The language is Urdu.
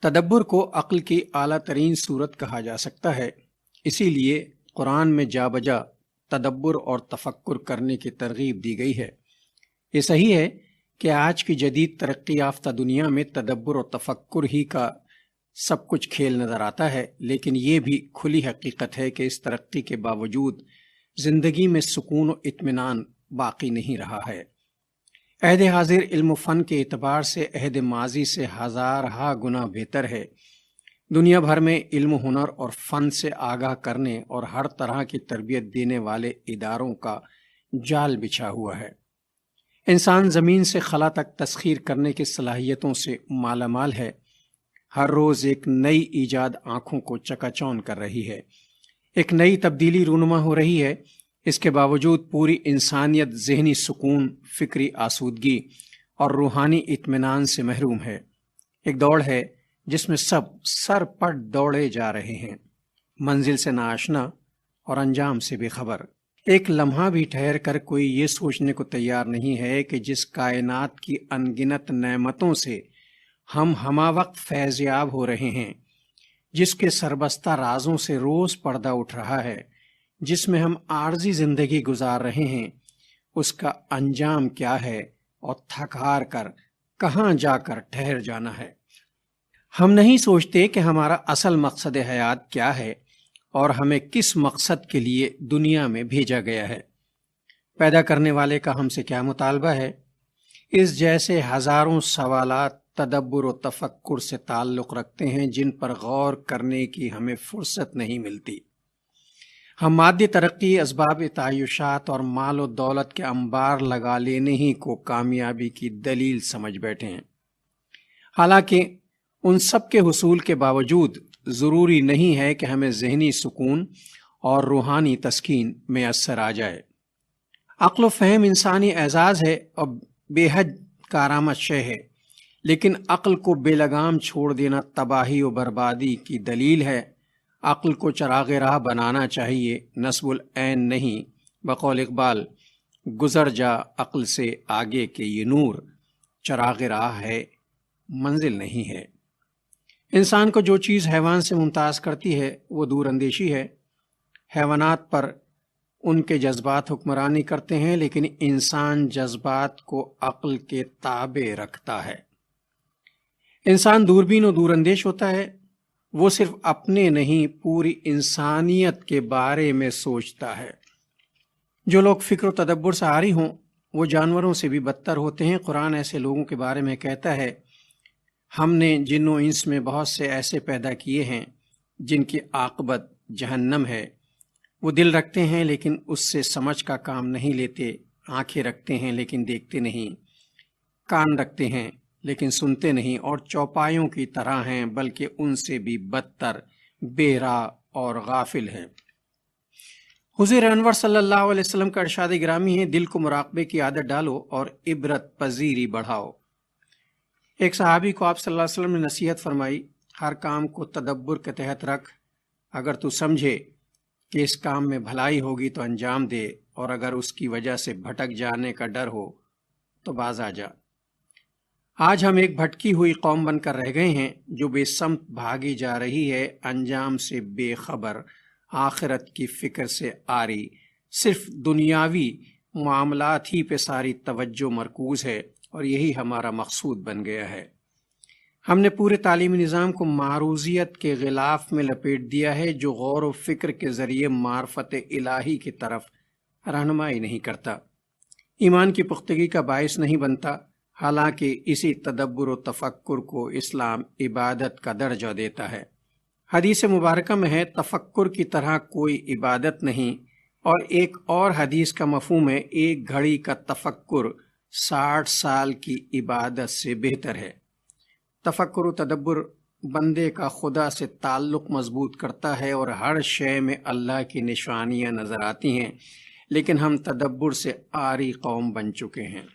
تدبر کو عقل کی اعلیٰ ترین صورت کہا جا سکتا ہے، اسی لیے قرآن میں جا بجا تدبر اور تفکر کرنے کی ترغیب دی گئی ہے۔ یہ صحیح ہے کہ آج کی جدید ترقی یافتہ دنیا میں تدبر اور تفکر ہی کا سب کچھ کھیل نظر آتا ہے، لیکن یہ بھی کھلی حقیقت ہے کہ اس ترقی کے باوجود زندگی میں سکون و اطمینان باقی نہیں رہا ہے۔ عہد حاضر علم و فن کے اعتبار سے عہد ماضی سے ہزارہا گنا بہتر ہے۔ دنیا بھر میں علم و ہنر اور فن سے آگاہ کرنے اور ہر طرح کی تربیت دینے والے اداروں کا جال بچھا ہوا ہے۔ انسان زمین سے خلا تک تسخیر کرنے کی صلاحیتوں سے مالا مال ہے۔ ہر روز ایک نئی ایجاد آنکھوں کو چکا چون کر رہی ہے، ایک نئی تبدیلی رونما ہو رہی ہے۔ اس کے باوجود پوری انسانیت ذہنی سکون، فکری آسودگی اور روحانی اطمینان سے محروم ہے۔ ایک دوڑ ہے جس میں سب سر پٹ دوڑے جا رہے ہیں، منزل سے ناآشنا اور انجام سے بے خبر۔ ایک لمحہ بھی ٹھہر کر کوئی یہ سوچنے کو تیار نہیں ہے کہ جس کائنات کی انگنت نعمتوں سے ہم ہمہ وقت فیض یاب ہو رہے ہیں، جس کے سربستہ رازوں سے روز پردہ اٹھ رہا ہے، جس میں ہم عارضی زندگی گزار رہے ہیں، اس کا انجام کیا ہے اور تھک ہار کر کہاں جا کر ٹھہر جانا ہے۔ ہم نہیں سوچتے کہ ہمارا اصل مقصد حیات کیا ہے اور ہمیں کس مقصد کے لیے دنیا میں بھیجا گیا ہے۔ پیدا کرنے والے کا ہم سے کیا مطالبہ ہے؟ اس جیسے ہزاروں سوالات تدبر و تفکر سے تعلق رکھتے ہیں جن پر غور کرنے کی ہمیں فرصت نہیں ملتی۔ ہم مادی ترقی، اسباب تعیشات اور مال و دولت کے انبار لگا لینے ہی کو کامیابی کی دلیل سمجھ بیٹھے ہیں، حالانکہ ان سب کے حصول کے باوجود ضروری نہیں ہے کہ ہمیں ذہنی سکون اور روحانی تسکین میسر آ جائے۔ عقل و فہم انسانی اعزاز ہے اور بے حد کارآمد شے ہے، لیکن عقل کو بے لگام چھوڑ دینا تباہی و بربادی کی دلیل ہے۔ عقل کو چراغ راہ بنانا چاہیے، نصب العین نہیں۔ بقول اقبال، گزر جا عقل سے آگے کے یہ نور، چراغ راہ ہے منزل نہیں ہے۔ انسان کو جو چیز حیوان سے ممتاز کرتی ہے وہ دور اندیشی ہے۔ حیوانات پر ان کے جذبات حکمرانی کرتے ہیں، لیکن انسان جذبات کو عقل کے تابع رکھتا ہے۔ انسان دوربین و دور اندیش ہوتا ہے، وہ صرف اپنے نہیں پوری انسانیت کے بارے میں سوچتا ہے۔ جو لوگ فکر و تدبر سے عاری ہوں وہ جانوروں سے بھی بدتر ہوتے ہیں۔ قرآن ایسے لوگوں کے بارے میں کہتا ہے، ہم نے جن و انس میں بہت سے ایسے پیدا کیے ہیں جن کی عاقبت جہنم ہے۔ وہ دل رکھتے ہیں لیکن اس سے سمجھ کا کام نہیں لیتے، آنکھیں رکھتے ہیں لیکن دیکھتے نہیں، کان رکھتے ہیں لیکن سنتے نہیں، اور چوپایوں کی طرح ہیں بلکہ ان سے بھی بدتر، بے راہ اور غافل ہیں۔ حضور انور صلی اللہ علیہ وسلم کا ارشاد گرامی ہے، دل کو مراقبے کی عادت ڈالو اور عبرت پذیری بڑھاؤ۔ ایک صحابی کو آپ صلی اللہ علیہ وسلم نے نصیحت فرمائی، ہر کام کو تدبر کے تحت رکھ، اگر تو سمجھے کہ اس کام میں بھلائی ہوگی تو انجام دے، اور اگر اس کی وجہ سے بھٹک جانے کا ڈر ہو تو باز آ جا۔ آج ہم ایک بھٹکی ہوئی قوم بن کر رہ گئے ہیں جو بے سمت بھاگی جا رہی ہے، انجام سے بے خبر، آخرت کی فکر سے عاری، صرف دنیاوی معاملات ہی پہ ساری توجہ مرکوز ہے، اور یہی ہمارا مقصود بن گیا ہے۔ ہم نے پورے تعلیمی نظام کو معروضیت کے غلاف میں لپیٹ دیا ہے جو غور و فکر کے ذریعے معرفت الہی کی طرف رہنمائی نہیں کرتا، ایمان کی پختگی کا باعث نہیں بنتا، حالانکہ اسی تدبر و تفکر کو اسلام عبادت کا درجہ دیتا ہے۔ حدیث مبارکہ میں ہے، تفکر کی طرح کوئی عبادت نہیں، اور ایک اور حدیث کا مفہوم ہے، ایک گھڑی کا تفکر 60 سال کی عبادت سے بہتر ہے۔ تفکر و تدبر بندے کا خدا سے تعلق مضبوط کرتا ہے اور ہر شے میں اللہ کی نشانیاں نظر آتی ہیں، لیکن ہم تدبر سے عاری قوم بن چکے ہیں۔